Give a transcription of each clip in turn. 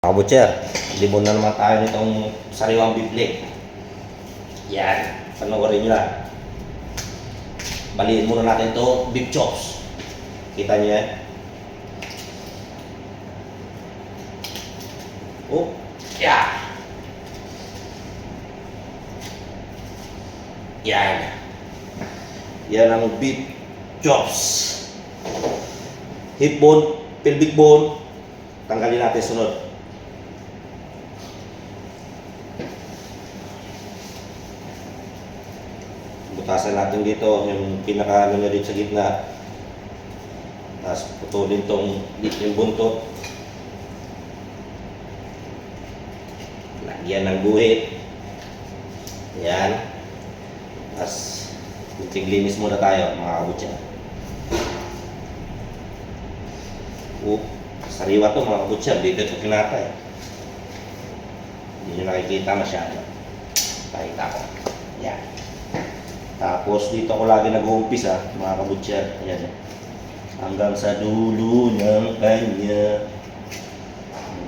Mga butcher, libon na naman tayo nitong sariwang bibli. Yan, panoorin nyo lang. Baliin muna natin to beef chops. Kita nyo yan? Oh, yeah. Yan. Yan ang beef chops. Hip bone, pelvic bone. Tanggalin natin sunod. Butasan natin dito yung pinaka ano niya dito sa gitna. Tapos putulin tong yung buntot. Lagyan ng guhit. Yan. Tapos kunting linis muna tayo mga kabutya. Sariwa to mga kabutya. Dito ito kinatay. Hindi nyo nakikita masyado. Pakita ko. Yan. Tapos dito ako lagi nag-uumpisa mga kabutya. Ayan. Hanggang sa dulo ng kanya.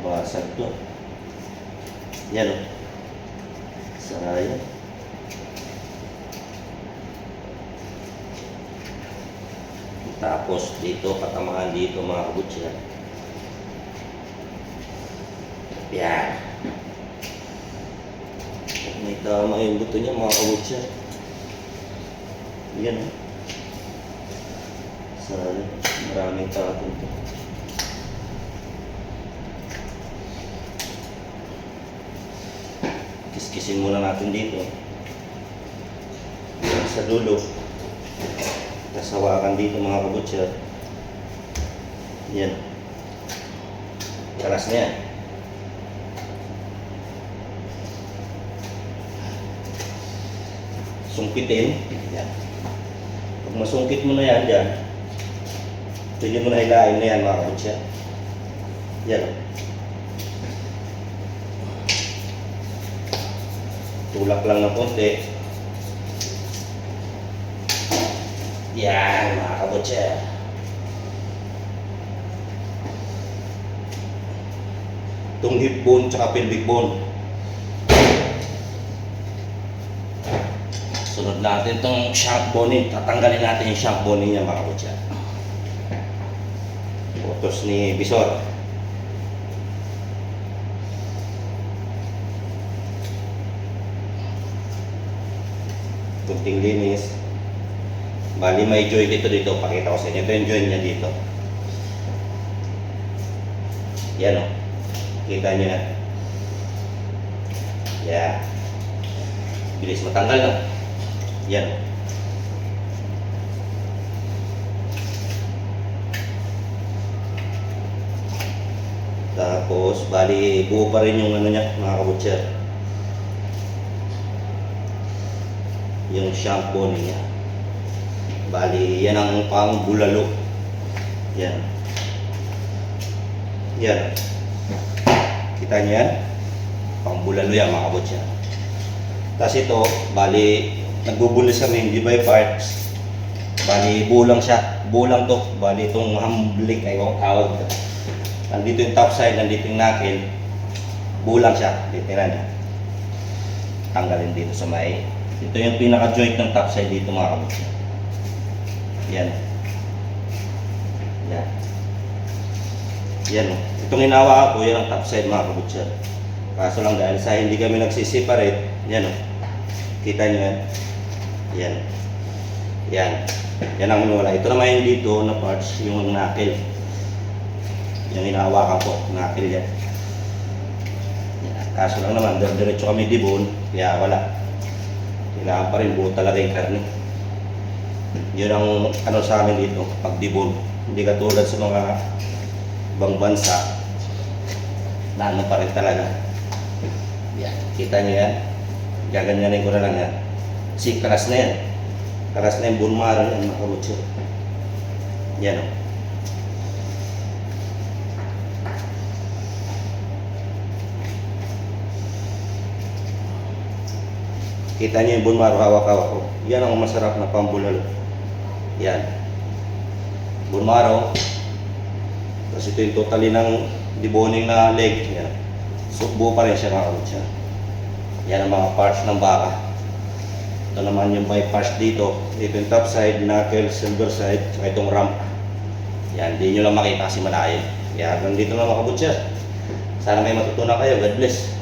Basag to. Yan o. Saraya. Tapos dito patamaan dito mga kabutya. Yan. May tama yung buto niya mga kabutya. Yan o. Saraya. Maraming tapon to. Kiskisin muna natin dito. Sa dulo. Nasawakan dito mga kabutya. Yan. Karas na yan. Sungkitin. Yan. Pag masungkit mo na yan dyan, pwede mo na hilain na yan mga kabutya. Yan. Tulak lang ng konti. Yan mga kabutya. Itong hip bone tsaka pelvic bone. Sunod natin itong shank bone. Tatanggalin natin yung shank bone niya mga kabutya. Utos ni Bisor. Kunting linis. Bali may joint dito. Pakita ko sa inyo. Ito yung joint niya dito. Yan o. Kita nyo na. Yan. Bilis matanggal na. Yan. Tapos bali buo pa rin yung ano niya mga kabutya. Yung shank bone niya. Bali, yan ang pang bulalo. Yan. Yan. Kita niyo yan? Pang bulalo yan mga kabutya. Tapos ito, bali, nagbubulis kami, hindi by parts. Bali, bulang siya. Bulang to. Bali, itong hamblik ay yung tawag. Nandito yung top side, nandito yung knuckle. Bulang siya. Dito na niya. Tanggalin dito sa may. Ito yung pinaka-joint ng top side dito mga kabutya. Yan. Yan. Yan. Itong hinawa ko, yan ang top side mga kabutya. Kaso lang dahil sa hindi kami nagsisiparate, yan o. Kita nyo yan. Yan. Yan. Yan ang wala. Ito naman yung dito na parts, yung knuckle. Yung hinahawakan ko, knuckle yan. Yan. Kaso lang naman, diretso kami dibon, kaya wala. Kailangan pa rin buo talaga yung karne. Yun ang ano sa amin dito, pagdibon. Hindi katulad sa mga ibang bansa na ano pa rin talaga. Yan, kita nyo yan. Gaganyanin ko na lang yan. Kasi karas na yan. Karas na yung bone marrow yan mga kabutya. Yan o. Kita nyo yung bone marrow, hawak-hawak ko. Yan ang masarap na pambulalo. Yan. Bone marrow. Tapos ito yung totally ng deboning na leg. Yan. So, buo pa rin siya mga kabutsa. Yan ang mga parts ng baka. Ito naman yung bypass dito. Dito yung top side, knuckle, silver side, saka itong ramp. Yan, hindi nyo lang makita kasi malayo. Kaya hanggang dito lang mga kabutsa. Sana may matutunan kayo. God bless.